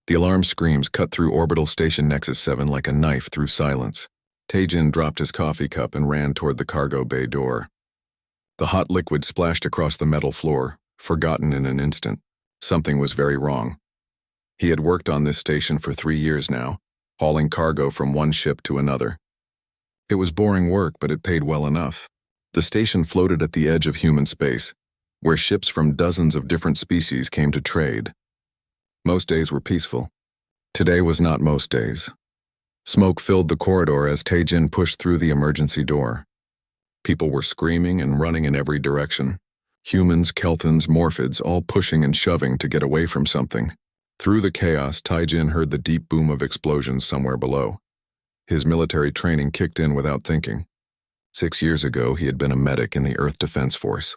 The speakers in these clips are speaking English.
The alarm screams cut through orbital station Nexus 7 like a knife through silence. Tae-jin dropped his coffee cup and ran toward the cargo bay door. The hot liquid splashed across the metal floor, forgotten in an instant. Something was very wrong. He had worked on this station for 3 years now, hauling cargo from one ship to another. It was boring work, but it paid well enough. The station floated at the edge of human space, where ships from dozens of different species came to trade. Most days were peaceful. Today was not most days. Smoke filled the corridor as Tae-jin pushed through the emergency door. People were screaming and running in every direction. Humans, Kelthans, Morphids, all pushing and shoving to get away from something. Through the chaos, Tae-jin heard the deep boom of explosions somewhere below. His military training kicked in without thinking. 6 years ago, he had been a medic in the Earth Defense Force.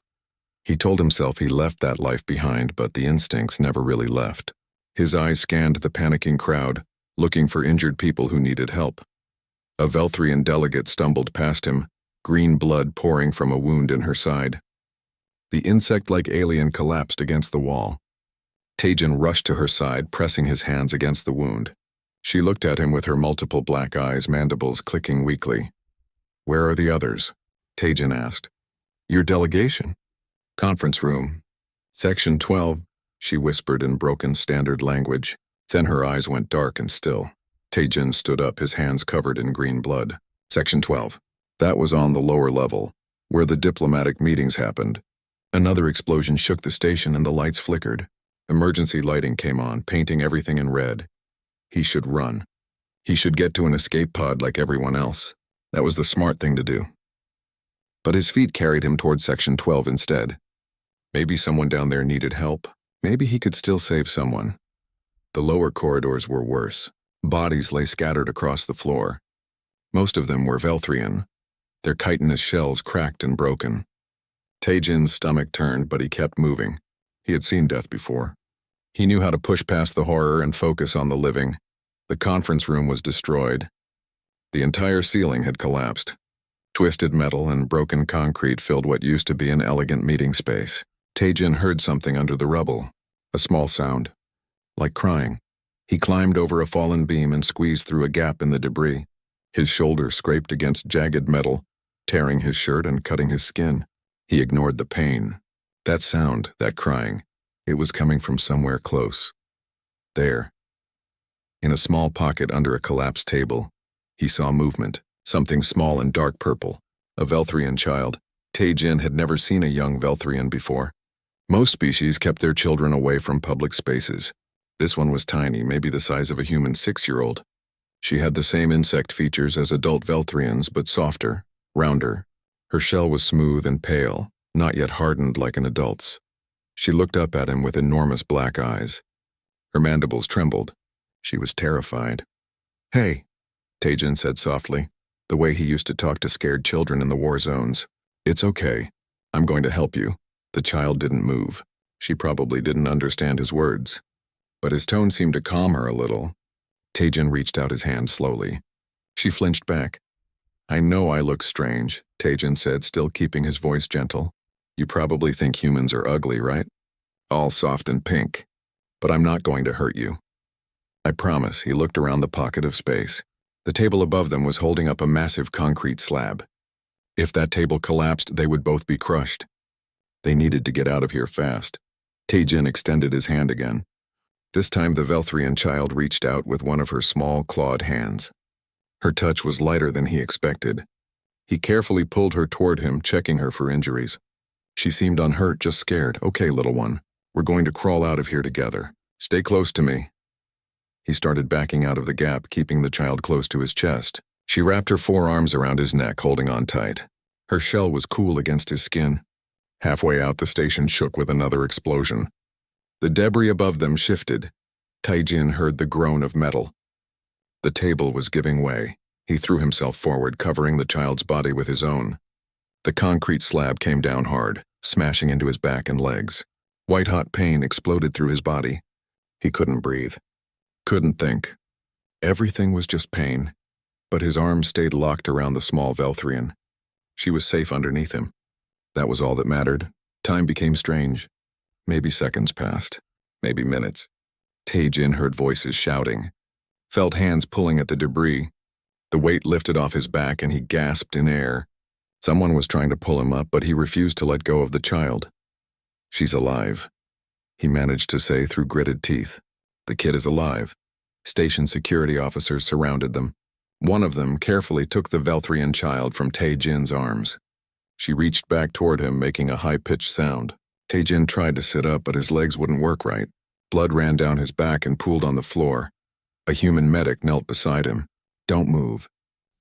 He told himself he left that life behind, but the instincts never really left. His eyes scanned the panicking crowd, looking for injured people who needed help. A Velthrian delegate stumbled past him, green blood pouring from a wound in her side. The insect-like alien collapsed against the wall. Tae-jin rushed to her side, pressing his hands against the wound. She looked at him with her multiple black eyes, mandibles clicking weakly. "Where are the others?" Tae-jin asked. "Your delegation." "Conference room. Section 12, she whispered in broken standard language. Then her eyes went dark and still. Tae-jin stood up, his hands covered in green blood. Section 12. That was on the lower level, where the diplomatic meetings happened. Another explosion shook the station and the lights flickered. Emergency lighting came on, painting everything in red. He should run. He should get to an escape pod like everyone else. That was the smart thing to do. But his feet carried him toward Section 12 instead. Maybe someone down there needed help. Maybe he could still save someone. The lower corridors were worse. Bodies lay scattered across the floor. Most of them were Velthrian, their chitinous shells cracked and broken. Tae-jin's stomach turned, but he kept moving. He had seen death before. He knew how to push past the horror and focus on the living. The conference room was destroyed. The entire ceiling had collapsed. Twisted metal and broken concrete filled what used to be an elegant meeting space. Tae-jin heard something under the rubble, a small sound, like crying. He climbed over a fallen beam and squeezed through a gap in the debris. His shoulder scraped against jagged metal, tearing his shirt and cutting his skin. He ignored the pain. That sound, that crying, it was coming from somewhere close. There. In a small pocket under a collapsed table, he saw movement, something small and dark purple, a Velthrian child. Tae-jin had never seen a young Velthrian before. Most species kept their children away from public spaces. This one was tiny, maybe the size of a human 6-year-old. She had the same insect features as adult Velthrians, but softer, rounder. Her shell was smooth and pale, not yet hardened like an adult's. She looked up at him with enormous black eyes. Her mandibles trembled. She was terrified. "Hey," Tae-jin said softly, the way he used to talk to scared children in the war zones. "It's okay. I'm going to help you." The child didn't move. She probably didn't understand his words. But his tone seemed to calm her a little. Tae-jin reached out his hand slowly. She flinched back. "I know I look strange," Tae-jin said, still keeping his voice gentle. "You probably think humans are ugly, right? All soft and pink. But I'm not going to hurt you. I promise." He looked around the pocket of space. The table above them was holding up a massive concrete slab. If that table collapsed, they would both be crushed. They needed to get out of here fast. Tae-jin extended his hand again. This time the Velthrian child reached out with one of her small clawed hands. Her touch was lighter than he expected. He carefully pulled her toward him, checking her for injuries. She seemed unhurt, just scared. "Okay, little one. We're going to crawl out of here together. Stay close to me." He started backing out of the gap, keeping the child close to his chest. She wrapped her forearms around his neck, holding on tight. Her shell was cool against his skin. Halfway out, the station shook with another explosion. The debris above them shifted. Tae-jin heard the groan of metal. The table was giving way. He threw himself forward, covering the child's body with his own. The concrete slab came down hard, smashing into his back and legs. White-hot pain exploded through his body. He couldn't breathe. Couldn't think. Everything was just pain. But his arms stayed locked around the small Velthrian. She was safe underneath him. That was all that mattered. Time became strange. Maybe seconds passed. Maybe minutes. Tae-jin heard voices shouting, felt hands pulling at the debris. The weight lifted off his back and he gasped in air. Someone was trying to pull him up, but he refused to let go of the child. "She's alive," he managed to say through gritted teeth. "The kid is alive." Station security officers surrounded them. One of them carefully took the Velthrian child from Tae-jin's arms. She reached back toward him, making a high-pitched sound. Tae-jin tried to sit up, but his legs wouldn't work right. Blood ran down his back and pooled on the floor. A human medic knelt beside him. "Don't move.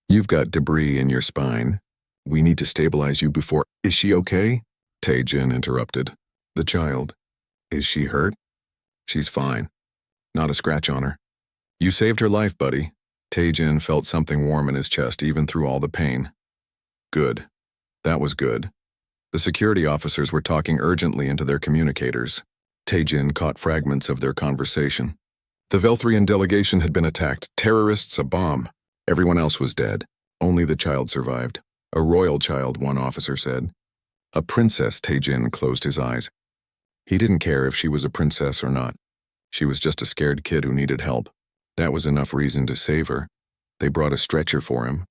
You've got debris in your spine. We need to stabilize you before—" "Is she okay?" Tae-jin interrupted. "The child. Is she hurt?" "She's fine. Not a scratch on her." "You saved her life, buddy." Tae-jin felt something warm in his chest even through all the pain. Good. That was good. The security officers were talking urgently into their communicators. Tae-jin caught fragments of their conversation. The Velthrian delegation had been attacked. Terrorists, a bomb. Everyone else was dead. Only the child survived. "A royal child," one officer said. "A princess," Tae-jin closed his eyes. He didn't care if she was a princess or not. She was just a scared kid who needed help. That was enough reason to save her. They brought a stretcher for him.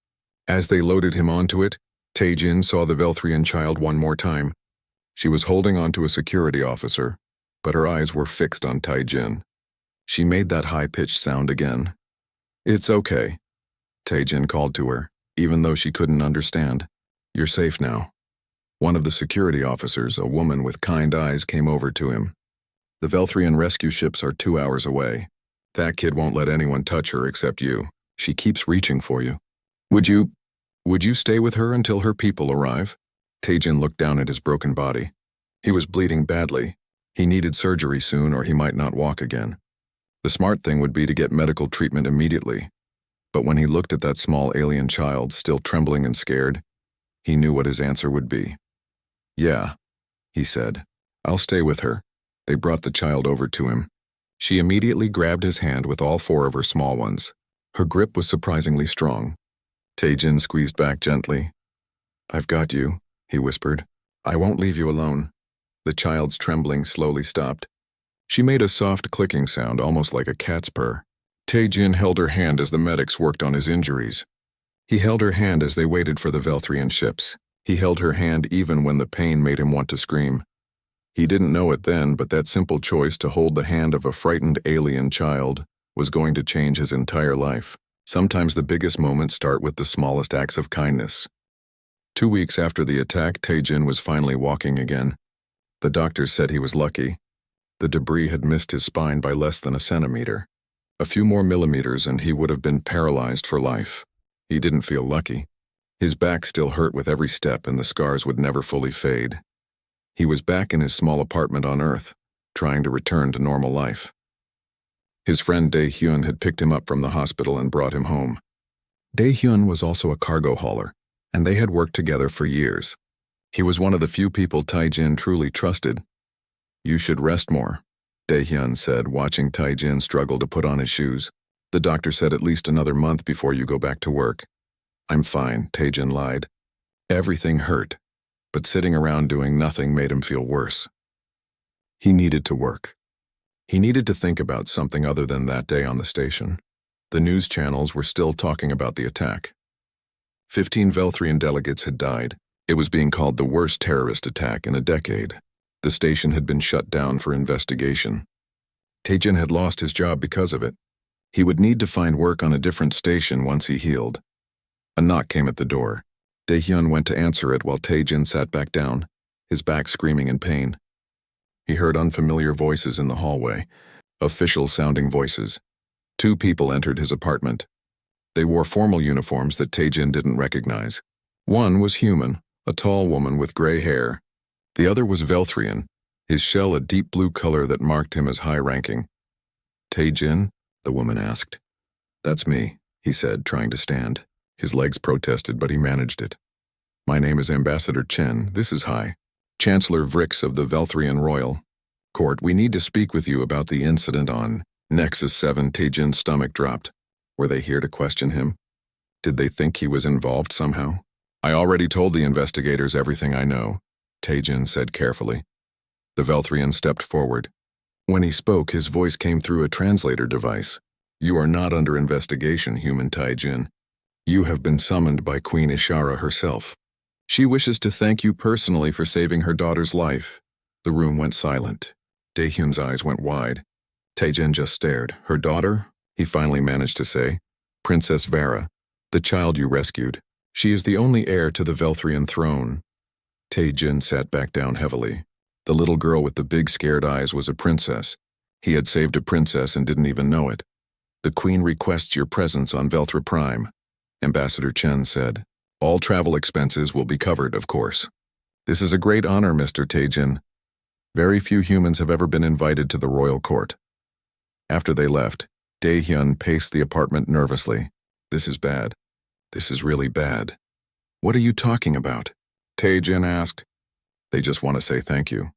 As they loaded him onto it, Tae-jin saw the Velthrian child one more time. She was holding onto a security officer, but her eyes were fixed on Tae-jin. She made that high-pitched sound again. "It's okay," Tae-jin called to her, even though she couldn't understand. "You're safe now." One of the security officers, a woman with kind eyes, came over to him. "The Velthrian rescue ships are 2 hours away. That kid won't let anyone touch her except you. She keeps reaching for you. Would you stay with her until her people arrive?" Tae-jin looked down at his broken body. He was bleeding badly. He needed surgery soon or he might not walk again. The smart thing would be to get medical treatment immediately. But when he looked at that small alien child, still trembling and scared, he knew what his answer would be. "Yeah," he said. "I'll stay with her." They brought the child over to him. She immediately grabbed his hand with all 4 of her small ones. Her grip was surprisingly strong. Tae-jin squeezed back gently. "I've got you," he whispered. "I won't leave you alone." The child's trembling slowly stopped. She made a soft clicking sound, almost like a cat's purr. Tae-jin held her hand as the medics worked on his injuries. He held her hand as they waited for the Velthrian ships. He held her hand even when the pain made him want to scream. He didn't know it then, but that simple choice to hold the hand of a frightened alien child was going to change his entire life. Sometimes the biggest moments start with the smallest acts of kindness. 2 weeks after the attack, Tae-jin was finally walking again. The doctors said he was lucky. The debris had missed his spine by less than a centimeter. A few more millimeters and he would have been paralyzed for life. He didn't feel lucky. His back still hurt with every step and the scars would never fully fade. He was back in his small apartment on Earth, trying to return to normal life. His friend Dae-hyun had picked him up from the hospital and brought him home. Dae-hyun was also a cargo hauler, and they had worked together for years. He was one of the few people Tae-jin truly trusted. "You should rest more," Dae-hyun said, watching Tae-jin struggle to put on his shoes. "The doctor said at least another month before you go back to work." "I'm fine," Tae-jin lied. Everything hurt, but sitting around doing nothing made him feel worse. He needed to work. He needed to think about something other than that day on the station. The news channels were still talking about the attack. 15 Velthrian delegates had died. It was being called the worst terrorist attack in a decade. The station had been shut down for investigation. Tae-jin had lost his job because of it. He would need to find work on a different station once he healed. A knock came at the door. Dae-hyun went to answer it while Tae-jin sat back down, his back screaming in pain. He heard unfamiliar voices in the hallway, official-sounding voices. 2 people entered his apartment. They wore formal uniforms that Tae-jin didn't recognize. One was human, a tall woman with gray hair. The other was Velthrian, his shell a deep blue color that marked him as high-ranking. "Tae-jin?" the woman asked. "That's me," he said, trying to stand. His legs protested, but he managed it. "My name is Ambassador Chen. This is Hai. Chancellor Vrix of the Velthrian Royal Court. We need to speak with you about the incident on Nexus 7. Tae-jin's stomach dropped. Were they here to question him? Did they think he was involved somehow? "I already told the investigators everything I know," Tae-jin said carefully. The Velthrian stepped forward. When he spoke, his voice came through a translator device. "You are not under investigation, human Taijin. You have been summoned by Queen Ishara herself. She wishes to thank you personally for saving her daughter's life." The room went silent. Daehyun's eyes went wide. Taejin just stared. "Her daughter?" he finally managed to say. "Princess Vera, the child you rescued. She is the only heir to the Velthrian throne." Taejin sat back down heavily. The little girl with the big scared eyes was a princess. He had saved a princess and didn't even know it. "The Queen requests your presence on Velthra Prime," Ambassador Chen said. "All travel expenses will be covered, of course." "This is a great honor, Mr. Taejin. Very few humans have ever been invited to the royal court." After they left, Daehyun paced the apartment nervously. "This is bad. This is really bad." "What are you talking about?" Taejin asked. "They just want to say thank you.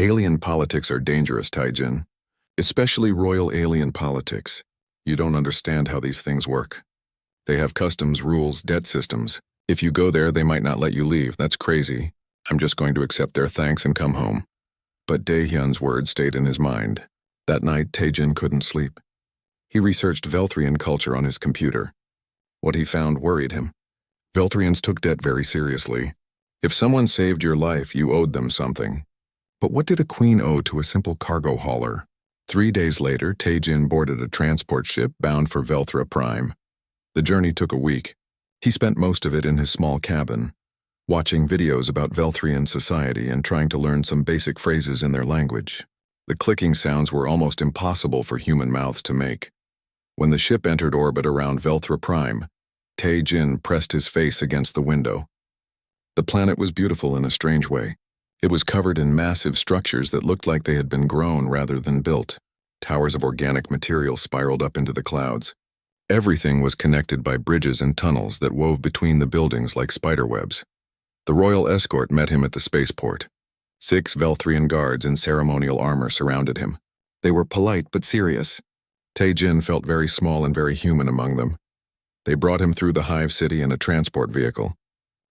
Alien politics are dangerous, Taejin. Especially royal alien politics. You don't understand how these things work. They have customs, rules, debt systems. If you go there, they might not let you leave. That's crazy. I'm just going to accept their thanks and come home." But Daehyun's words stayed in his mind. That night, Taejin couldn't sleep. He researched Velthrian culture on his computer. What he found worried him. Velthrians took debt very seriously. If someone saved your life, you owed them something. But what did a queen owe to a simple cargo hauler? 3 days later, Taejin boarded a transport ship bound for Velthra Prime. The journey took a week. He spent most of it in his small cabin, watching videos about Velthrian society and trying to learn some basic phrases in their language. The clicking sounds were almost impossible for human mouths to make. When the ship entered orbit around Velthra Prime, Taejin pressed his face against the window. The planet was beautiful in a strange way. It was covered in massive structures that looked like they had been grown rather than built. Towers of organic material spiraled up into the clouds. Everything was connected by bridges and tunnels that wove between the buildings like spiderwebs. The royal escort met him at the spaceport. 6 Velthrian guards in ceremonial armor surrounded him. They were polite but serious. Taejin felt very small and very human among them. They brought him through the hive city in a transport vehicle.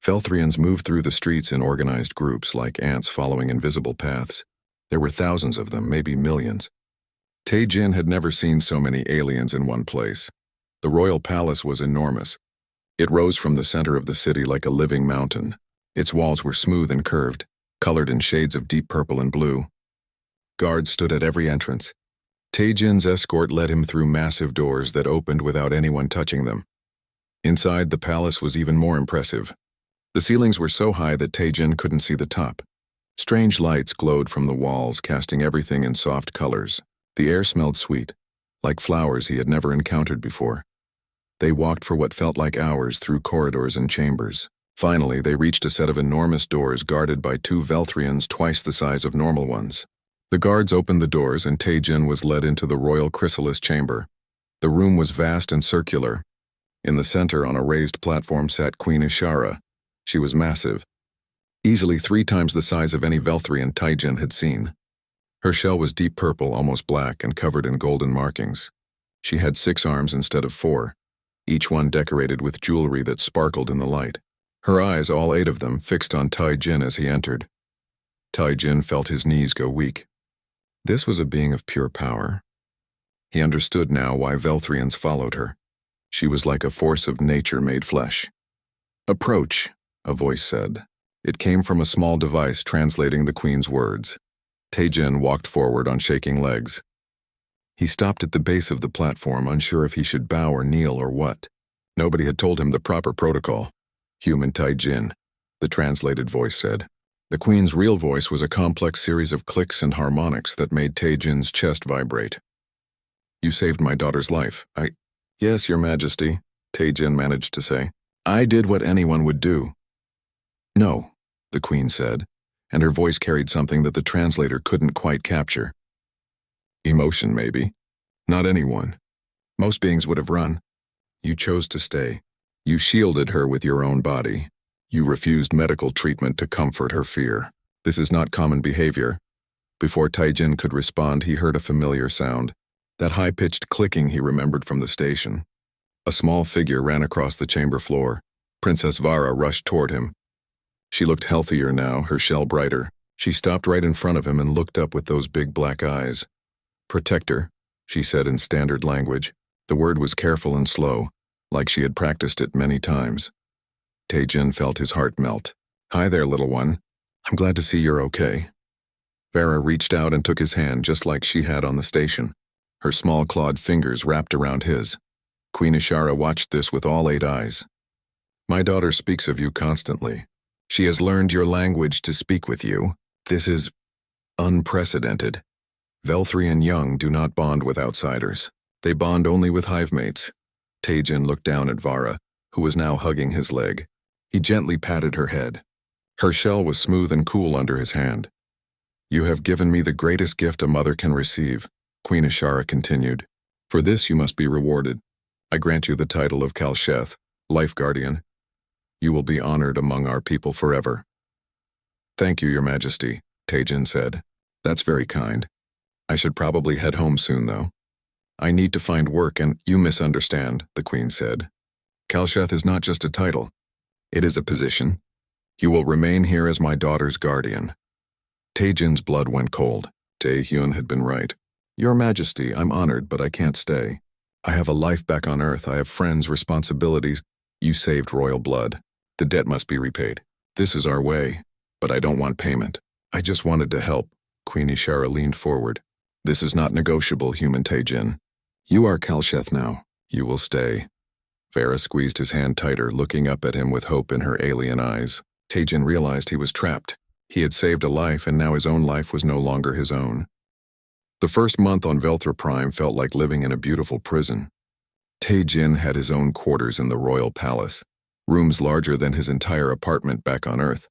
Velthrians moved through the streets in organized groups like ants following invisible paths. There were thousands of them, maybe millions. Taejin had never seen so many aliens in one place. The royal palace was enormous. It rose from the center of the city like a living mountain. Its walls were smooth and curved, colored in shades of deep purple and blue. Guards stood at every entrance. Taejin's escort led him through massive doors that opened without anyone touching them. Inside, the palace was even more impressive. The ceilings were so high that Taejin couldn't see the top. Strange lights glowed from the walls, casting everything in soft colors. The air smelled sweet, like flowers he had never encountered before. They walked for what felt like hours through corridors and chambers. Finally, they reached a set of enormous doors guarded by 2 Velthrians twice the size of normal ones. The guards opened the doors and Taejin was led into the royal chrysalis chamber. The room was vast and circular. In the center, on a raised platform, sat Queen Ishara. She was massive, easily 3 times the size of any Velthrian Taejin had seen. Her shell was deep purple, almost black, and covered in golden markings. She had 6 arms instead of 4, each one decorated with jewelry that sparkled in the light. Her eyes, all 8 of them, fixed on Taejin as he entered. Taejin felt his knees go weak. This was a being of pure power. He understood now why Velthrians followed her. She was like a force of nature made flesh. "Approach," a voice said. It came from a small device translating the queen's words. Taejin walked forward on shaking legs. He stopped at the base of the platform, unsure if he should bow or kneel or what. Nobody had told him the proper protocol. "Human Taejin," the translated voice said. The queen's real voice was a complex series of clicks and harmonics that made Taejin's chest vibrate. "You saved my daughter's life. Yes, Your Majesty," Taejin managed to say. "I did what anyone would do." "No," the queen said, and her voice carried something that the translator couldn't quite capture. "Emotion, maybe. Not anyone. Most beings would have run. You chose to stay. You shielded her with your own body. You refused medical treatment to comfort her fear. This is not common behavior." Before Taejin could respond, he heard a familiar sound, that high-pitched clicking he remembered from the station. A small figure ran across the chamber floor. Princess Vara rushed toward him. She looked healthier now, her shell brighter. She stopped right in front of him and looked up with those big black eyes. Protector, she said in standard language. The word was careful and slow, like she had practiced it many times. Tae-jin felt his heart melt. Hi there, little one. I'm glad to see you're okay. Vera reached out and took his hand just like she had on the station, her small clawed fingers wrapped around his. Queen Ishara watched this with all 8 eyes. My daughter speaks of you constantly. She has learned your language to speak with you. This is unprecedented. Velthri and Young do not bond with outsiders. They bond only with hive mates. Tae-jin looked down at Vara, who was now hugging his leg. He gently patted her head. Her shell was smooth and cool under his hand. You have given me the greatest gift a mother can receive, Queen Ishara continued. For this you must be rewarded. I grant you the title of Kalsheth, Life Guardian. You will be honored among our people forever. Thank you, Your Majesty, Tae-jin said. That's very kind. I should probably head home soon, though. I need to find work and you misunderstand, the Queen said. Kalsheth is not just a title. It is a position. You will remain here as my daughter's guardian. Tae-jin's blood went cold. Tae-hyun had been right. Your Majesty, I'm honored, but I can't stay. I have a life back on Earth. I have friends, responsibilities. You saved royal blood. The debt must be repaid. This is our way, but I don't want payment. I just wanted to help. Queen Ishara leaned forward. This is not negotiable, human Tae-jin. You are Kalsheth now. You will stay. Vera squeezed his hand tighter, looking up at him with hope in her alien eyes. Tae-jin realized he was trapped. He had saved a life, and now his own life was no longer his own. The first month on Velthra Prime felt like living in a beautiful prison. Tae-jin had his own quarters in the royal palace, rooms larger than his entire apartment back on Earth.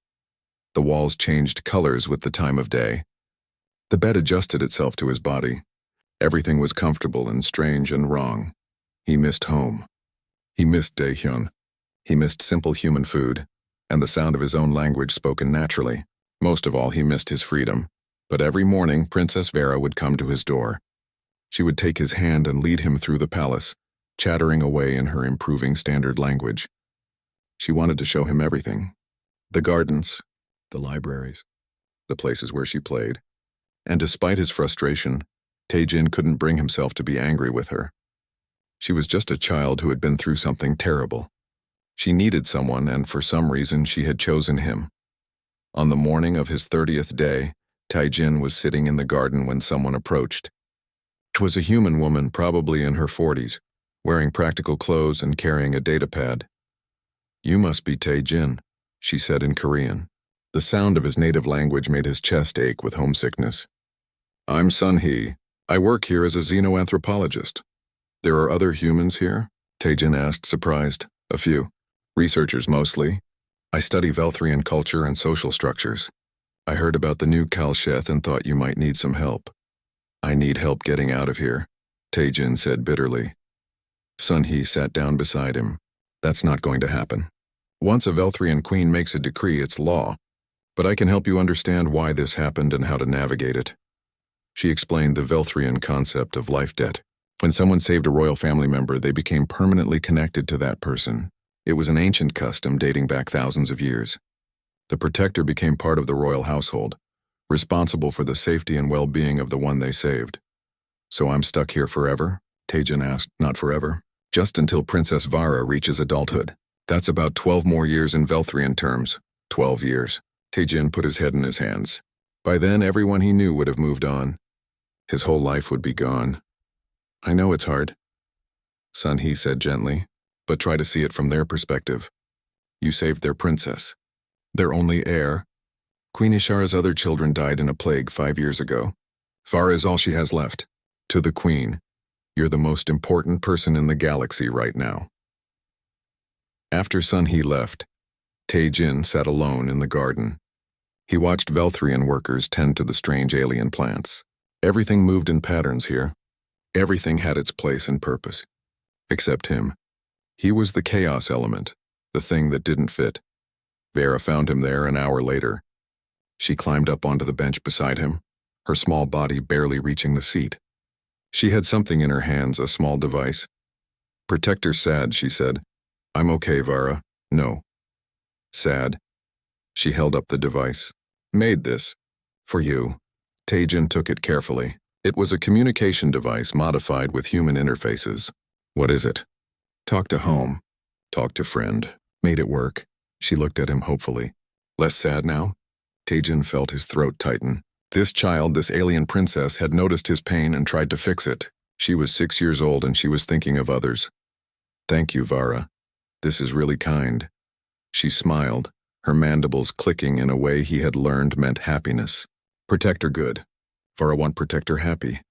The walls changed colors with the time of day. The bed adjusted itself to his body. Everything was comfortable and strange and wrong. He missed home. He missed Daehyun. He missed simple human food, and the sound of his own language spoken naturally. Most of all, he missed his freedom. But every morning, Princess Vera would come to his door. She would take his hand and lead him through the palace, chattering away in her improving standard language. She wanted to show him everything. The gardens, the libraries, the places where she played. And despite his frustration, Tae-jin couldn't bring himself to be angry with her. She was just a child who had been through something terrible. She needed someone, and for some reason she had chosen him. On the morning of his 30th day, Tae-jin was sitting in the garden when someone approached. It was a human woman, probably in her 40s, wearing practical clothes and carrying a datapad. You must be Tae-jin, she said in Korean. The sound of his native language made his chest ache with homesickness. I'm Sun-hee. I work here as a xenoanthropologist. There are other humans here? Tae-jin asked, surprised. A few. Researchers mostly. I study Velthrian culture and social structures. I heard about the new Kalsheth and thought you might need some help. I need help getting out of here, Tae-jin said bitterly. Sun-hee sat down beside him. That's not going to happen. Once a Velthrian queen makes a decree, it's law. But I can help you understand why this happened and how to navigate it. She explained the Velthrian concept of life debt. When someone saved a royal family member, they became permanently connected to that person. It was an ancient custom dating back thousands of years. The protector became part of the royal household, responsible for the safety and well-being of the one they saved. So I'm stuck here forever? Tae-jin asked. Not forever. Just until Princess Vara reaches adulthood. That's about 12 more years in Velthrian terms. 12 years. Tae-jin put his head in his hands. By then, everyone he knew would have moved on. His whole life would be gone. I know it's hard, Sun-hee said gently, but try to see it from their perspective. You saved their princess, their only heir. Queen Ishara's other children died in a plague 5 years ago. Vara is all she has left. To the queen, you're the most important person in the galaxy right now. After Sun-hee left, Tae-jin sat alone in the garden. He watched Velthrian workers tend to the strange alien plants. Everything moved in patterns here. Everything had its place and purpose. Except him. He was the chaos element, the thing that didn't fit. Vera found him there an hour later. She climbed up onto the bench beside him, her small body barely reaching the seat. She had something in her hands, a small device. Protector sad, she said. I'm okay, Vara. No. Sad. She held up the device. Made this. For you. Tae-jin took it carefully. It was a communication device modified with human interfaces. What is it? Talk to home. Talk to friend. Made it work. She looked at him hopefully. Less sad now? Taejin felt his throat tighten. This child, this alien princess, had noticed his pain and tried to fix it. She was 6 years old and she was thinking of others. Thank you, Vara. This is really kind. She smiled, her mandibles clicking in a way he had learned meant happiness. Protector good. Vara want protector happy.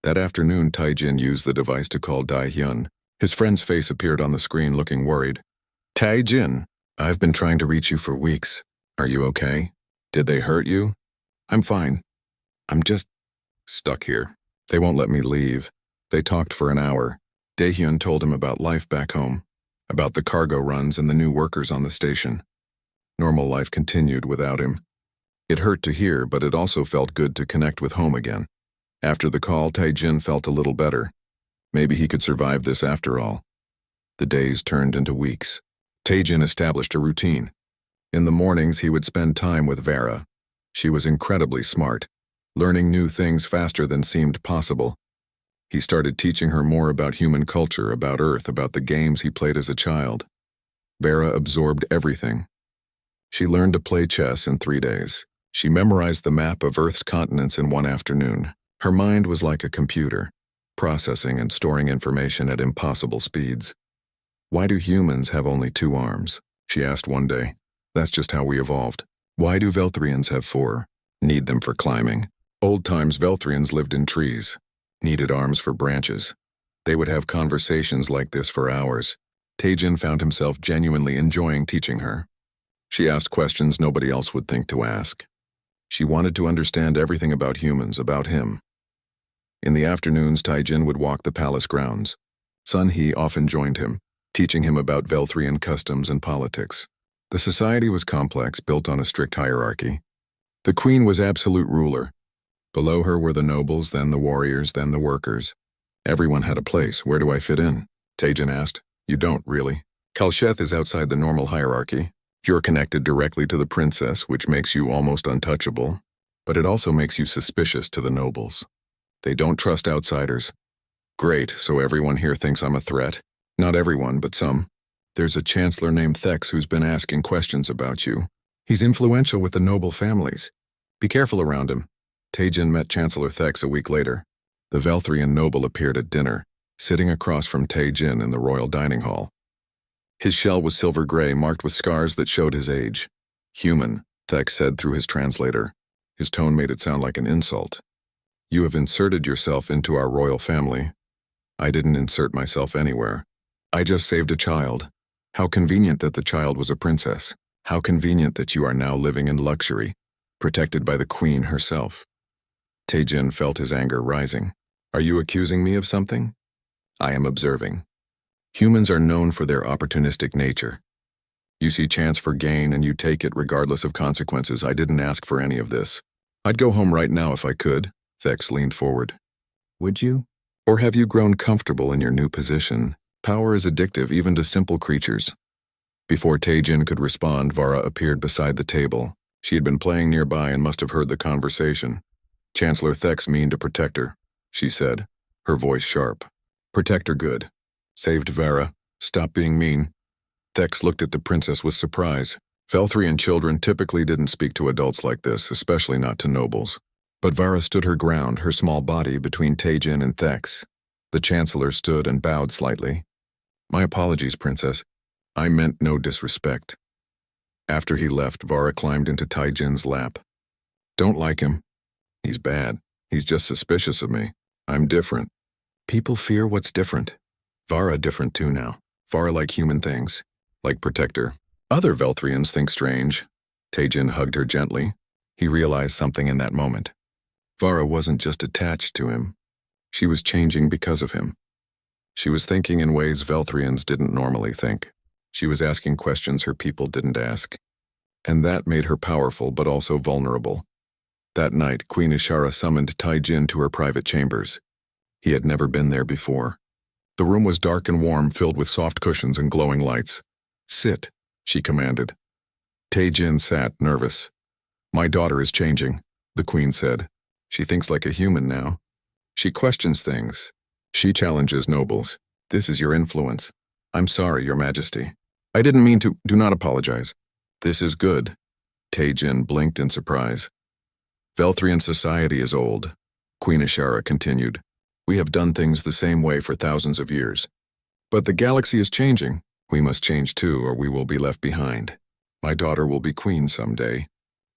That afternoon, Taejin used the device to call Dae-hyun. His friend's face appeared on the screen looking worried. Taejin, I've been trying to reach you for weeks. Are you okay? Did they hurt you? I'm fine. I'm just stuck here. They won't let me leave. They talked for an hour. Dae-hyun told him about life back home, about the cargo runs and the new workers on the station. Normal life continued without him. It hurt to hear, but it also felt good to connect with home again. After the call, Taejin felt a little better. Maybe he could survive this after all. The days turned into weeks. Taejin established a routine. In the mornings, he would spend time with Vara. She was incredibly smart, learning new things faster than seemed possible. He started teaching her more about human culture, about Earth, about the games he played as a child. Vara absorbed everything. She learned to play chess in 3 days. She memorized the map of Earth's continents in 1 afternoon. Her mind was like a computer, processing and storing information at impossible speeds. Why do humans have only 2 arms? She asked one day. That's just how we evolved. Why do Velthrians have 4? Need them for climbing. Old times Velthrians lived in trees. Needed arms for branches. They would have conversations like this for hours. Taejin found himself genuinely enjoying teaching her. She asked questions nobody else would think to ask. She wanted to understand everything about humans, about him. In the afternoons, Taejin would walk the palace grounds. Sun-hee often joined him, teaching him about Velthrian customs and politics. The society was complex, built on a strict hierarchy. The queen was absolute ruler. Below her were the nobles, then the warriors, then the workers. Everyone had a place. Where do I fit in? Taejin asked. You don't, really. Kalsheth is outside the normal hierarchy. You're connected directly to the princess, which makes you almost untouchable. But it also makes you suspicious to the nobles. They don't trust outsiders. Great, so everyone here thinks I'm a threat. Not everyone, but some. There's a chancellor named Thex who's been asking questions about you. He's influential with the noble families. Be careful around him. Taejin met Chancellor Thex a week later. The Velthrian noble appeared at dinner, sitting across from Taejin in the royal dining hall. His shell was silver gray, marked with scars that showed his age. Human, Thex said through his translator. His tone made it sound like an insult. You have inserted yourself into our royal family. I didn't insert myself anywhere. I just saved a child. How convenient that the child was a princess. How convenient that you are now living in luxury, protected by the queen herself. Taejin felt his anger rising. Are you accusing me of something? I am observing. Humans are known for their opportunistic nature. You see chance for gain and you take it regardless of consequences. I didn't ask for any of this. I'd go home right now if I could. Thex leaned forward. Would you? Or have you grown comfortable in your new position? Power is addictive even to simple creatures. Before Taejin could respond, Vara appeared beside the table. She had been playing nearby and must have heard the conversation. Chancellor Thex mean to protect her, she said, her voice sharp. Protect her good. Saved Vara. Stop being mean. Thex looked at the princess with surprise. Velthrian children typically didn't speak to adults like this, especially not to nobles. But Vara stood her ground, her small body between Taejin and Thex. The Chancellor stood and bowed slightly. My apologies, Princess. I meant no disrespect. After he left, Vara climbed into Taejin's lap. Don't like him. He's bad. He's just suspicious of me. I'm different. People fear what's different. Vara different too now. Vara like human things. Like protector. Other Velthrians think strange. Taejin hugged her gently. He realized something in that moment. Vara wasn't just attached to him. She was changing because of him. She was thinking in ways Velthrians didn't normally think. She was asking questions her people didn't ask. And that made her powerful but also vulnerable. That night, Queen Ishara summoned Taejin to her private chambers. He had never been there before. The room was dark and warm, filled with soft cushions and glowing lights. Sit, she commanded. Taejin sat, nervous. My daughter is changing, the queen said. She thinks like a human now. She questions things. She challenges nobles. This is your influence. I'm sorry, Your Majesty. I didn't mean to. Do not apologize. This is good. Taejin blinked in surprise. Velthrian society is old, Queen Ishara continued. We have done things the same way for thousands of years. But the galaxy is changing. We must change too, or we will be left behind. My daughter will be queen someday.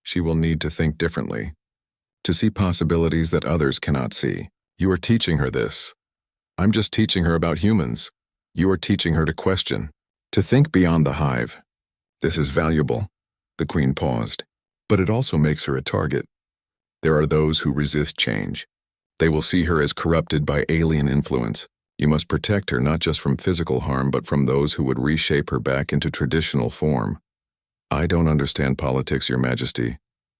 She will need to think differently, to see possibilities that others cannot see. You are teaching her this. I'm just teaching her about humans. You are teaching her to question, to think beyond the hive. This is valuable. The queen paused. But it also makes her a target. There are those who resist change. They will see her as corrupted by alien influence. You must protect her not just from physical harm, but from those who would reshape her back into traditional form. I don't understand politics, Your Majesty.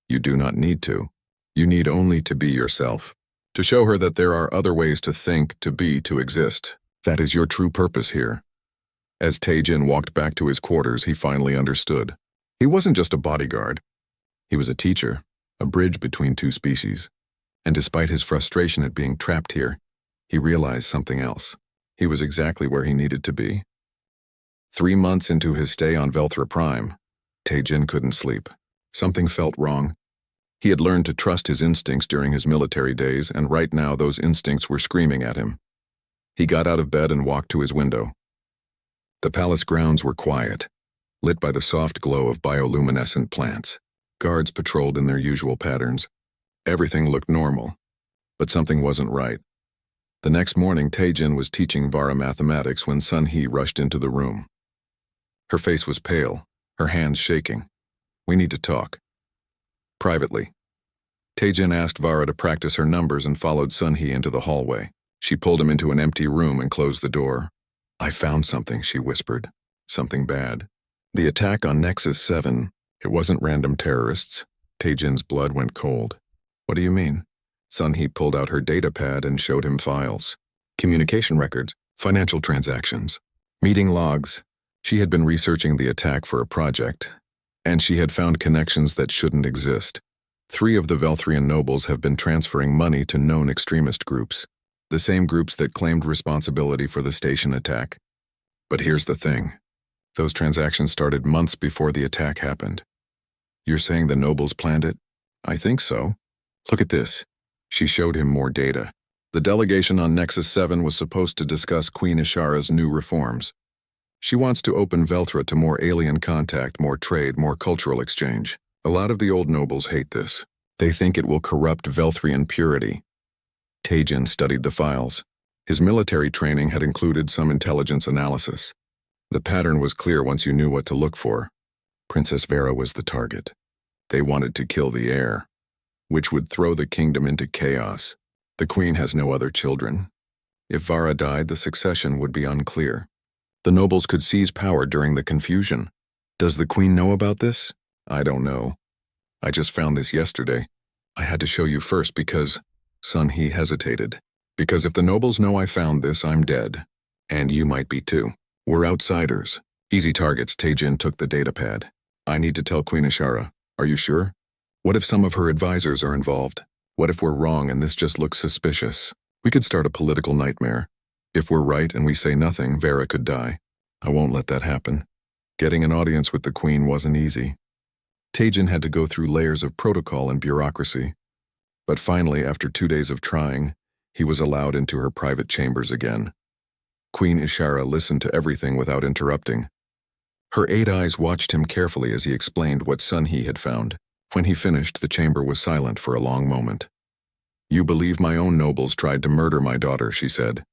You do not need to. You need only to be yourself. To show her that there are other ways to think, to be, to exist. That is your true purpose here. As Taejin walked back to his quarters, he finally understood. He wasn't just a bodyguard. He was a teacher, a bridge between two species. And despite his frustration at being trapped here, he realized something else. He was exactly where he needed to be. 3 months into his stay on Velthra Prime, Taejin couldn't sleep. Something felt wrong. He had learned to trust his instincts during his military days, and right now those instincts were screaming at him. He got out of bed and walked to his window. The palace grounds were quiet, lit by the soft glow of bioluminescent plants. Guards patrolled in their usual patterns. Everything looked normal, but something wasn't right. The next morning, Taejin was teaching Vara mathematics when Sun-Hee rushed into the room. Her face was pale, her hands shaking. We need to talk. Privately. Taejin asked Vara to practice her numbers and followed Sun-Hee into the hallway. She pulled him into an empty room and closed the door. I found something, she whispered. Something bad. The attack on Nexus 7, it wasn't random terrorists. Taejin's blood went cold. What do you mean? Sun-Hee pulled out her data pad and showed him files. Communication records, financial transactions, meeting logs. She had been researching the attack for a project, and she had found connections that shouldn't exist. 3 of the Velthrian nobles have been transferring money to known extremist groups, the same groups that claimed responsibility for the station attack. But here's the thing. Those transactions started months before the attack happened. You're saying the nobles planned it? I think so. Look at this. She showed him more data. The delegation on Nexus 7 was supposed to discuss Queen Ishara's new reforms. She wants to open Velthra to more alien contact, more trade, more cultural exchange. A lot of the old nobles hate this. They think it will corrupt Velthrian purity. Taejin studied the files. His military training had included some intelligence analysis. The pattern was clear once you knew what to look for. Princess Vera was the target. They wanted to kill the heir, which would throw the kingdom into chaos. The queen has no other children. If Vara died, the succession would be unclear. The nobles could seize power during the confusion. Does the queen know about this? I don't know. I just found this yesterday. I had to show you first because... Sun-Hee hesitated. Because if the nobles know I found this, I'm dead. And you might be too. We're outsiders. Easy targets. Taejin took the datapad. I need to tell Queen Ishara. Are you sure? What if some of her advisors are involved? What if we're wrong and this just looks suspicious? We could start a political nightmare. If we're right and we say nothing, Vera could die. I won't let that happen. Getting an audience with the queen wasn't easy. Taejin had to go through layers of protocol and bureaucracy. But finally, after 2 days of trying, he was allowed into her private chambers again. Queen Ishara listened to everything without interrupting. Her 8 eyes watched him carefully as he explained what Sun-Hee had found. When he finished, the chamber was silent for a long moment. You believe my own nobles tried to murder my daughter, she said.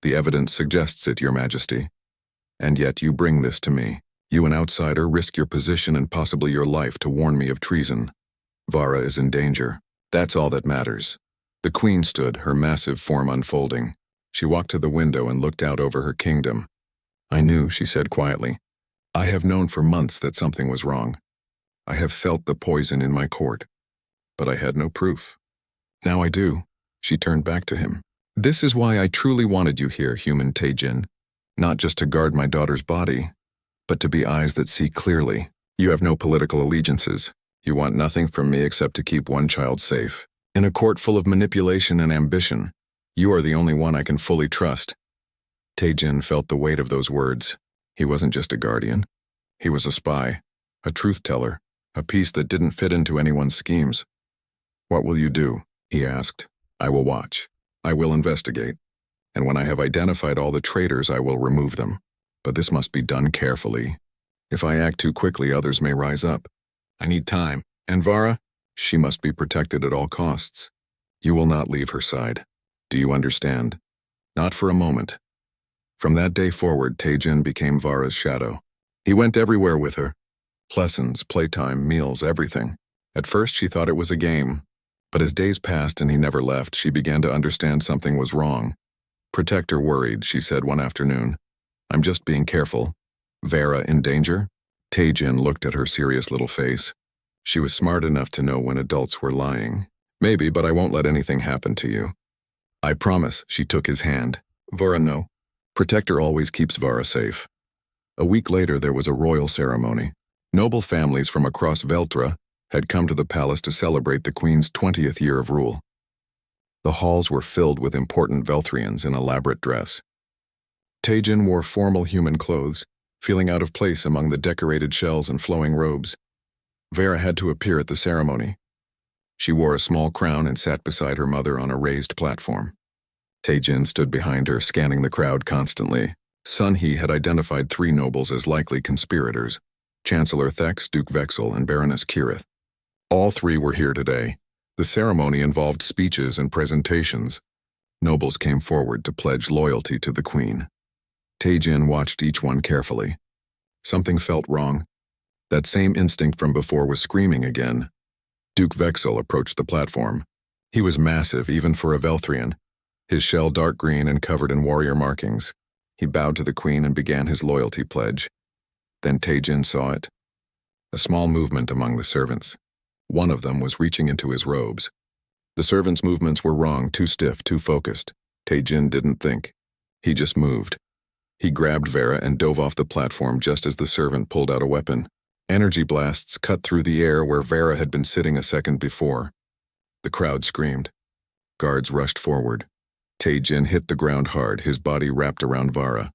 The evidence suggests it, Your Majesty. And yet you bring this to me. You, an outsider, risk your position and possibly your life to warn me of treason. Vara is in danger. That's all that matters. The queen stood, her massive form unfolding. She walked to the window and looked out over her kingdom. I knew, she said quietly. I have known for months that something was wrong. I have felt the poison in my court. But I had no proof. Now I do. She turned back to him. This is why I truly wanted you here, human Taejin. Not just to guard my daughter's body, but to be eyes that see clearly. You have no political allegiances. You want nothing from me except to keep one child safe. In a court full of manipulation and ambition, You are the only one I can fully trust. Tae-jin felt the weight of those words. He wasn't just a guardian. He was a spy, a truth-teller, a piece that didn't fit into anyone's schemes. What will you do? He asked. I will watch. I will investigate. And when I have identified all the traitors, I will remove them. But this must be done carefully. If I act too quickly, others may rise up. I need time. And Vara? She must be protected at all costs. You will not leave her side. Do you understand? Not for a moment. From that day forward, Tae-jin became Vara's shadow. He went everywhere with her. Lessons, playtime, meals, everything. At first, she thought it was a game. But as days passed and he never left, she began to understand something was wrong. Protector worried, she said one afternoon. I'm just being careful. Vara in danger? Tae-jin looked at her serious little face. She was smart enough to know when adults were lying. Maybe, but I won't let anything happen to you. I promise, she took his hand. Vara, no. Protector always keeps Vara safe. A week later, there was a royal ceremony. Noble families from across Veltra had come to the palace to celebrate the queen's 20th year of rule. The halls were filled with important Velthrians in elaborate dress. Tae-jin wore formal human clothes, feeling out of place among the decorated shells and flowing robes. Vara had to appear at the ceremony. She wore a small crown and sat beside her mother on a raised platform. Tae-jin stood behind her, scanning the crowd constantly. Sun-hee had identified 3 nobles as likely conspirators: Chancellor Thex, Duke Vexel, and Baroness Kirith. All 3 were here today. The ceremony involved speeches and presentations. Nobles came forward to pledge loyalty to the queen. Tae-jin watched each one carefully. Something felt wrong. That same instinct from before was screaming again. Duke Vexel approached the platform. He was massive, even for a Velthrian, his shell dark green and covered in warrior markings. He bowed to the queen and began his loyalty pledge. Then Tae-jin saw it. A small movement among the servants. One of them was reaching into his robes. The servants' movements were wrong, too stiff, too focused. Tae-jin didn't think. He just moved. He grabbed Vara and dove off the platform just as the servant pulled out a weapon. Energy blasts cut through the air where Vara had been sitting a second before. The crowd screamed. Guards rushed forward. Tae-jin hit the ground hard, his body wrapped around Vara.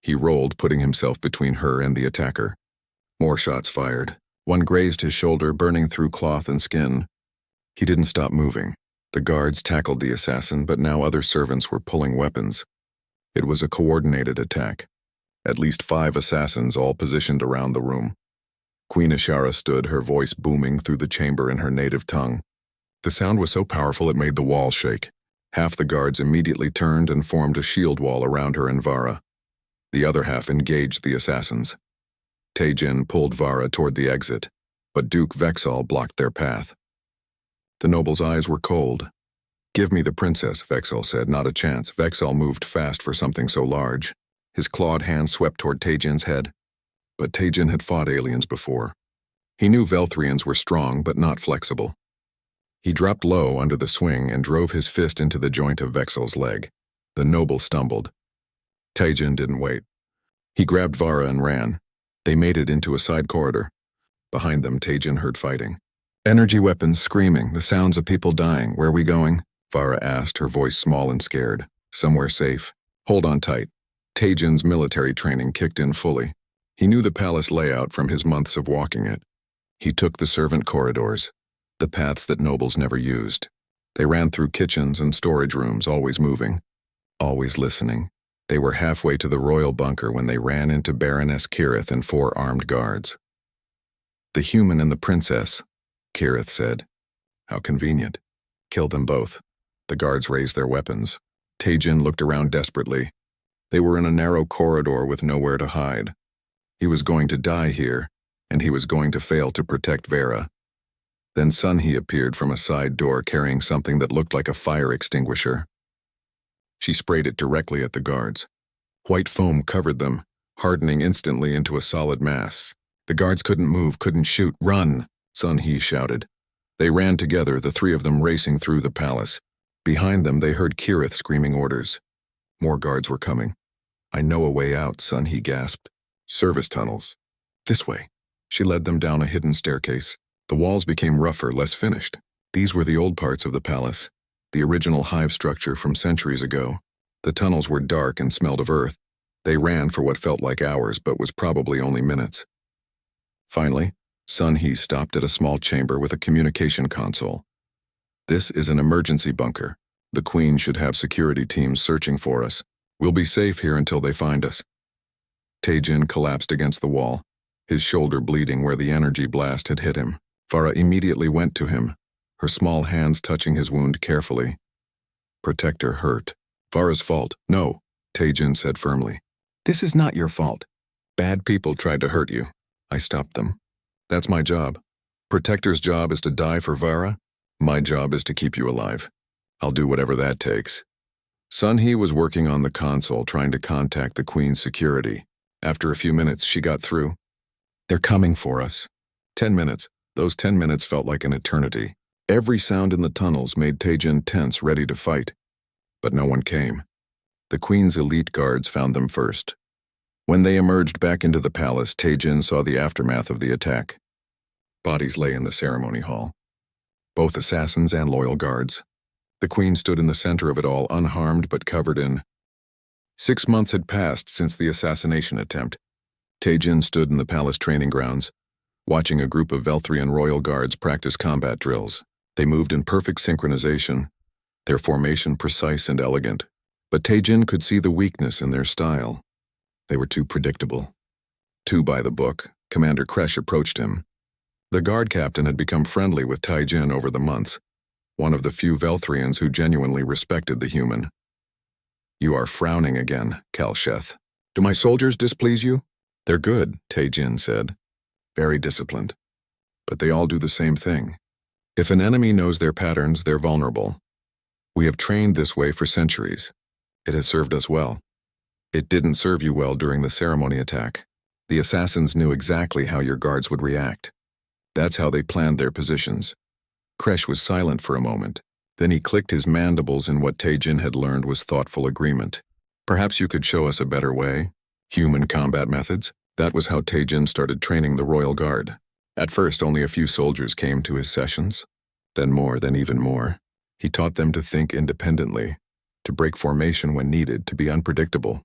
He rolled, putting himself between her and the attacker. More shots fired. One grazed his shoulder, burning through cloth and skin. He didn't stop moving. The guards tackled the assassin, but now other servants were pulling weapons. It was a coordinated attack. At least 5 assassins, all positioned around the room. Queen Ashara stood, her voice booming through the chamber in her native tongue. The sound was so powerful it made the walls shake. Half the guards immediately turned and formed a shield wall around her and Vara. The other half engaged the assassins. Tae-jin pulled Vara toward the exit, but Duke Vexel blocked their path. The noble's eyes were cold. Give me the princess, Vexel said. Not a chance. Vexel moved fast for something so large. His clawed hand swept toward Tae-jin's head. But Tae-jin had fought aliens before. He knew Velthrians were strong but not flexible. He dropped low under the swing and drove his fist into the joint of Vexel's leg. The noble stumbled. Tae-jin didn't wait. He grabbed Vara and ran. They made it into a side corridor. Behind them, Tae-jin heard fighting. Energy weapons screaming, the sounds of people dying. Where are we going? Vara asked, her voice small and scared. Somewhere safe. Hold on tight. Tae-jin's military training kicked in fully. He knew the palace layout from his months of walking it. He took the servant corridors, the paths that nobles never used. They ran through kitchens and storage rooms, always moving, always listening. They were halfway to the royal bunker when they ran into Baroness Kirith and 4 armed guards. The human and the princess, Kirith said. How convenient. Kill them both. The guards raised their weapons. Tae-jin looked around desperately. They were in a narrow corridor with nowhere to hide. He was going to die here, and he was going to fail to protect Vara. Then Sun-hee appeared from a side door carrying something that looked like a fire extinguisher. She sprayed it directly at the guards. White foam covered them, hardening instantly into a solid mass. The guards couldn't move, couldn't shoot. Run, Sun-hee shouted. They ran together, the 3 of them racing through the palace. Behind them, they heard Kirith screaming orders. More guards were coming. I know a way out, Sun-hee gasped. Service tunnels. This way. She led them down a hidden staircase. The walls became rougher, less finished. These were the old parts of the palace. the original hive structure from centuries ago. The tunnels were dark and smelled of earth. They ran for what felt like hours but was probably only minutes. Finally, Sun He stopped at a small chamber with a communication console. "This is an emergency bunker. The Queen should have security teams searching for us. We'll be safe here until they find us." Tae-jin collapsed against the wall, his shoulder bleeding where the energy blast had hit him. Farah immediately went to him, her small hands touching his wound carefully. "Protector hurt. Farah's fault." "No," Tae-jin said firmly. "This is not your fault. Bad people tried to hurt you. I stopped them. That's my job. Protector's job is to die for Farah. My job is to keep you alive. I'll do whatever that takes." Sun He was working on the console trying to contact the Queen's security. After a few minutes, she got through. "They're coming for us." 10 minutes. Those 10 minutes felt like an eternity. Every sound in the tunnels made Tae-jin tense, ready to fight. But no one came. The Queen's elite guards found them first. When they emerged back into the palace, Tae-jin saw the aftermath of the attack. Bodies lay in the ceremony hall. Both assassins and loyal guards. The Queen stood in the center of it all, unharmed but covered in. 6 months had passed since the assassination attempt. Tae-jin stood in the palace training grounds, watching a group of Velthrian royal guards practice combat drills. They moved in perfect synchronization, their formation precise and elegant. But Tae-jin could see the weakness in their style. They were too predictable. Too by the book. Commander Kresh approached him. The guard captain had become friendly with Tae-jin over the months, one of the few Velthrians who genuinely respected the human. "You are frowning again, Kalsheth. Do my soldiers displease you?" "They're good," Tae-jin said. "Very disciplined. But they all do the same thing. If an enemy knows their patterns, they're vulnerable. We have trained this way for centuries. It has served us well. It didn't serve you well during the ceremony attack. The assassins knew exactly how your guards would react. That's how they planned their positions." Kresh was silent for a moment. Then he clicked his mandibles in what Tae-jin had learned was thoughtful agreement. "Perhaps you could show us a better way? Human combat methods?" That was how Tae-jin started training the Royal Guard. At first, only a few soldiers came to his sessions. Then more, then even more. He taught them to think independently, to break formation when needed, to be unpredictable.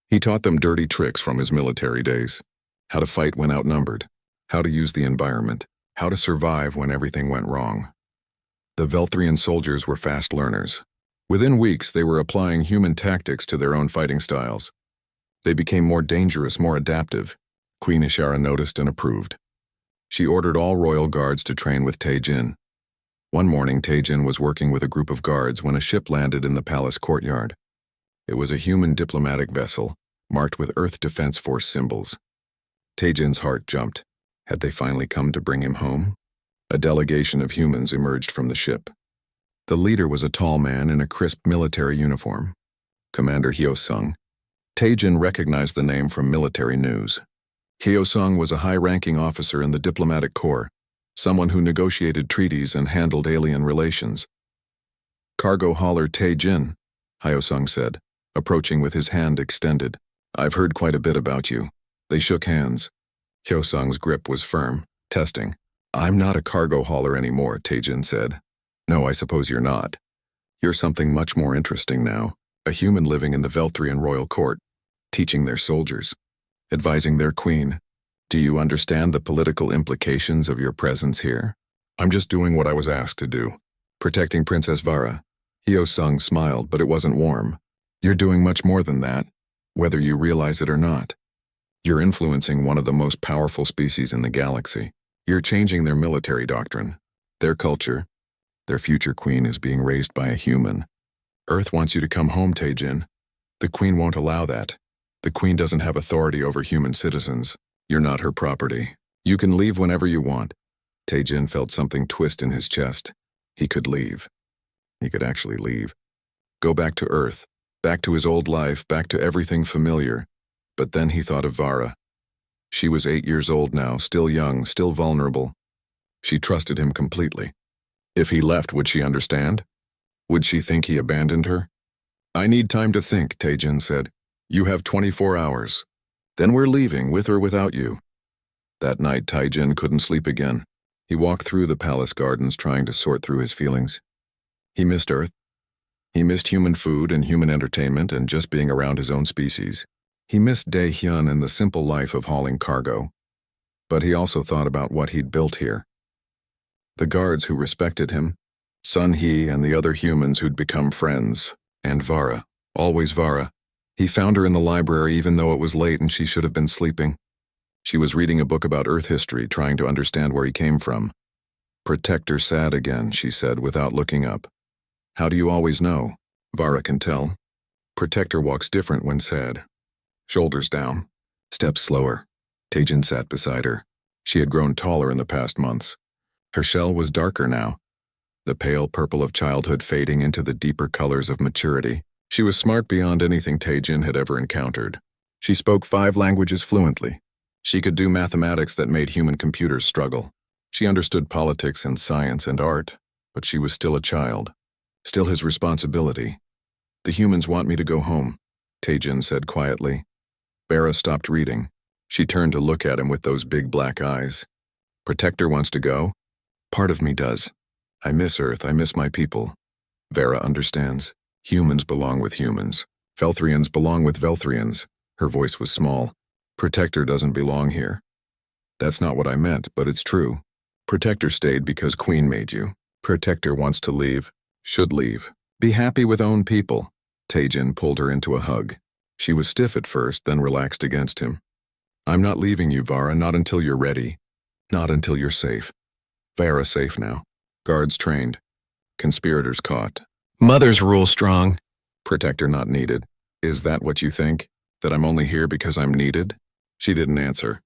He taught them dirty tricks from his military days. How to fight when outnumbered. How to use the environment. How to survive when everything went wrong. The Velthrian soldiers were fast learners. Within weeks, they were applying human tactics to their own fighting styles. They became more dangerous, more adaptive. Queen Ishara noticed and approved. She ordered all royal guards to train with Tae-jin. One morning, Tae-jin was working with a group of guards when a ship landed in the palace courtyard. It was a human diplomatic vessel, marked with Earth Defense Force symbols. Tae-jin's heart jumped. Had they finally come to bring him home? A delegation of humans emerged from the ship. The leader was a tall man in a crisp military uniform. Commander Hyo-sung. Tae-jin recognized the name from military news. Hyo-sung was a high-ranking officer in the diplomatic corps, someone who negotiated treaties and handled alien relations. "Cargo hauler Tae-jin," Hyo-sung said, approaching with his hand extended. "I've heard quite a bit about you." They shook hands. Hyo-sung's grip was firm, testing. "I'm not a cargo hauler anymore," Tae-jin said. "No, I suppose you're not. You're something much more interesting now, a human living in the Velthrian royal court, teaching their soldiers, advising their queen. Do you understand the political implications of your presence here?" "I'm just doing what I was asked to do. Protecting Princess Vara." Hyo-sung smiled, but it wasn't warm. "You're doing much more than that, whether you realize it or not. You're influencing one of the most powerful species in the galaxy. You're changing their military doctrine, their culture. Their future queen is being raised by a human. Earth wants you to come home, Tae-jin. The queen won't allow that. The queen doesn't have authority over human citizens. You're not her property. You can leave whenever you want." Tae-jin felt something twist in his chest. He could leave. He could actually leave. Go back to Earth, back to his old life, back to everything familiar. But then he thought of Vara. She was 8 years old now, still young, still vulnerable. She trusted him completely. If he left, would she understand? Would she think he abandoned her? "I need time to think," Tae-jin said. "You have 24 hours. Then we're leaving, with or without you." That night, Tae-jin couldn't sleep again. He walked through the palace gardens trying to sort through his feelings. He missed Earth. He missed human food and human entertainment and just being around his own species. He missed Dae-hyun and the simple life of hauling cargo. But he also thought about what he'd built here. The guards who respected him, Sun-hee and the other humans who'd become friends, and Vara, always Vara. He found her in the library even though it was late and she should have been sleeping. She was reading a book about Earth history, trying to understand where he came from. "Protector sad again," she said without looking up. "How do you always know?" "Vara can tell. Protector walks different when sad. Shoulders down, steps slower." Taejin sat beside her. She had grown taller in the past months. Her shell was darker now, the pale purple of childhood fading into the deeper colors of maturity. She was smart beyond anything Taejin had ever encountered. She spoke 5 languages fluently. She could do mathematics that made human computers struggle. She understood politics and science and art, but she was still a child. Still his responsibility. "The humans want me to go home," Taejin said quietly. Vara stopped reading. She turned to look at him with those big black eyes. "Protector wants to go? Part of me does. I miss Earth, I miss my people. Vara understands. Humans belong with humans. Velthrians belong with Velthrians." Her voice was small. "Protector doesn't belong here. That's not what I meant, but it's true. Protector stayed because Queen made you. Protector wants to leave. Should leave. Be happy with own people." Taejin pulled her into a hug. She was stiff at first, then relaxed against him. "I'm not leaving you, Vara, not until you're ready. Not until you're safe." Vara safe now. Guards trained. Conspirators caught. Mothers rule strong. Protector not needed. "Is that what you think? That I'm only here because I'm needed?" She didn't answer.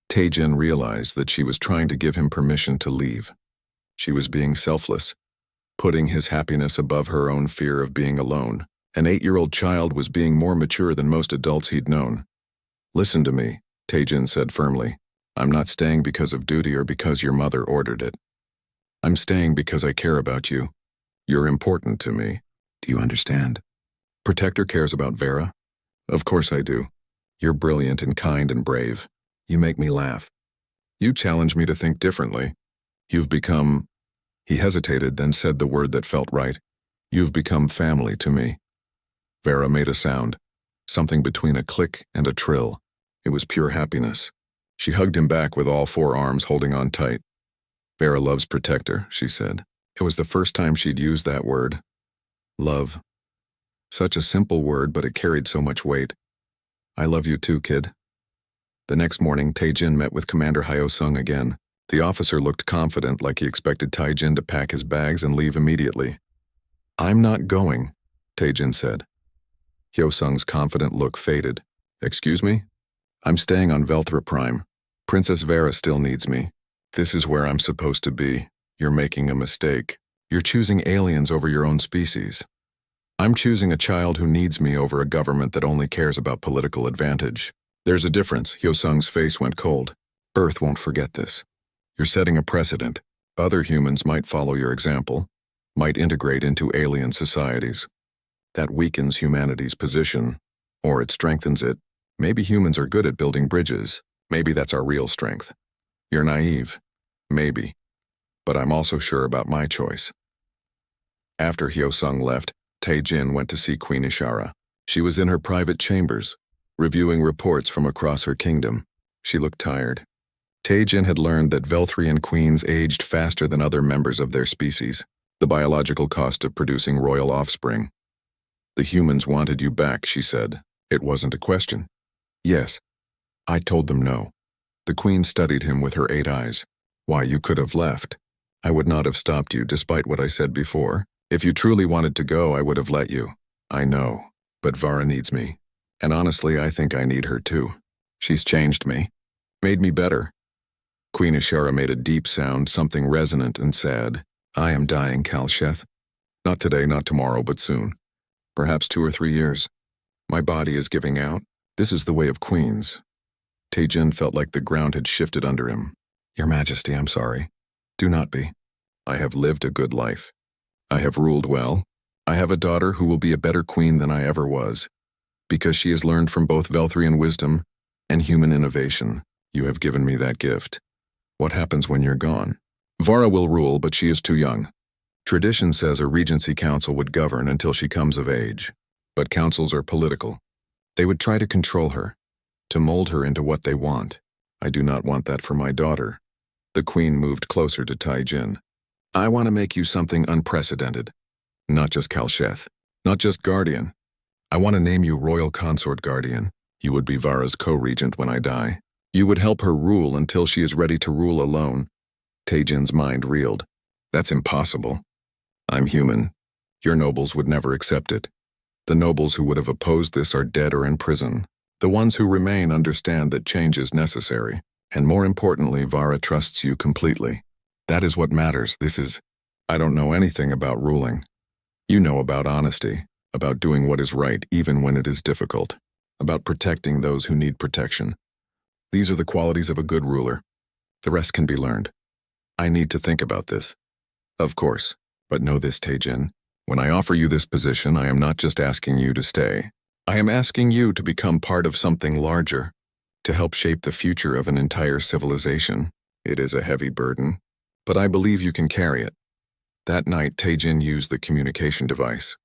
Taejin realized that she was trying to give him permission to leave. She was being selfless, putting his happiness above her own fear of being alone. An 8-year-old child was being more mature than most adults he'd known. "Listen to me," Taejin said firmly. "I'm not staying because of duty or because your mother ordered it. I'm staying because I care about you. You're important to me. Do you understand? Protector cares about Vara? Of course I do. You're brilliant and kind and brave. You make me laugh. You challenge me to think differently. You've become..." He hesitated, then said the word that felt right. "You've become family to me." Vara made a sound, something between a click and a trill. It was pure happiness. She hugged him back with all 4 arms holding on tight. "Vara loves Protector," she said. It was the first time she'd used that word. Love. Such a simple word, but it carried so much weight. "I love you too, kid." The next morning, Taejin met with Commander Hyo-sung again. The officer looked confident, like he expected Taejin to pack his bags and leave immediately. "I'm not going," Taejin said. Hyo-sung's confident look faded. "Excuse me? I'm staying on Velthra Prime. Princess Vara still needs me. This is where I'm supposed to be. You're making a mistake. You're choosing aliens over your own species. I'm choosing a child who needs me over a government that only cares about political advantage. There's a difference." Hyo-sung's face went cold. "Earth won't forget this. You're setting a precedent. Other humans might follow your example, might integrate into alien societies. That weakens humanity's position, or it strengthens it. Maybe humans are good at building bridges. Maybe that's our real strength. You're naive. Maybe. But I'm also sure about my choice." After Hyo-sung left, Taejin went to see Queen Ishara. She was in her private chambers, reviewing reports from across her kingdom. She looked tired. Taejin had learned that Velthrian queens aged faster than other members of their species, the biological cost of producing royal offspring. "The humans wanted you back," she said. "It wasn't a question." "Yes. I told them no." The queen studied him with her 8 eyes. "Why, you could have left. I would not have stopped you, despite what I said before. If you truly wanted to go, I would have let you. I know. But Vara needs me. And honestly, I think I need her too. She's changed me. Made me better." Queen Ishara made a deep sound, something resonant and sad. "I am dying, Kalsheth. Not today, not tomorrow, but soon. Perhaps 2 or 3 years. My body is giving out. This is the way of queens." Taejin felt like the ground had shifted under him. "Your Majesty, I'm sorry. Do not be. I have lived a good life. I have ruled well. I have a daughter who will be a better queen than I ever was. Because she has learned from both Velthrian wisdom and human innovation. You have given me that gift. What happens when you're gone? Vara will rule, but she is too young. Tradition says a regency council would govern until she comes of age. But councils are political. They would try to control her, to mold her into what they want. I do not want that for my daughter. The queen moved closer to Tai-Jin. I want to make you something unprecedented. Not just Kalsheth. Not just Guardian. I want to name you Royal Consort Guardian. You would be Vara's co-regent when I die. You would help her rule until she is ready to rule alone. Tai-Jin's mind reeled. That's impossible. I'm human. Your nobles would never accept it. The nobles who would have opposed this are dead or in prison. The ones who remain understand that change is necessary. And more importantly, Vara trusts you completely. That is what matters. I don't know anything about ruling. You know about honesty, about doing what is right even when it is difficult, about protecting those who need protection. These are the qualities of a good ruler. The rest can be learned. I need to think about this. Of course, but know this, Tai-Jin. When I offer you this position, I am not just asking you to stay. I am asking you to become part of something larger, to help shape the future of an entire civilization. It is a heavy burden, but I believe you can carry it. That night, Tai-Jin used the communication device.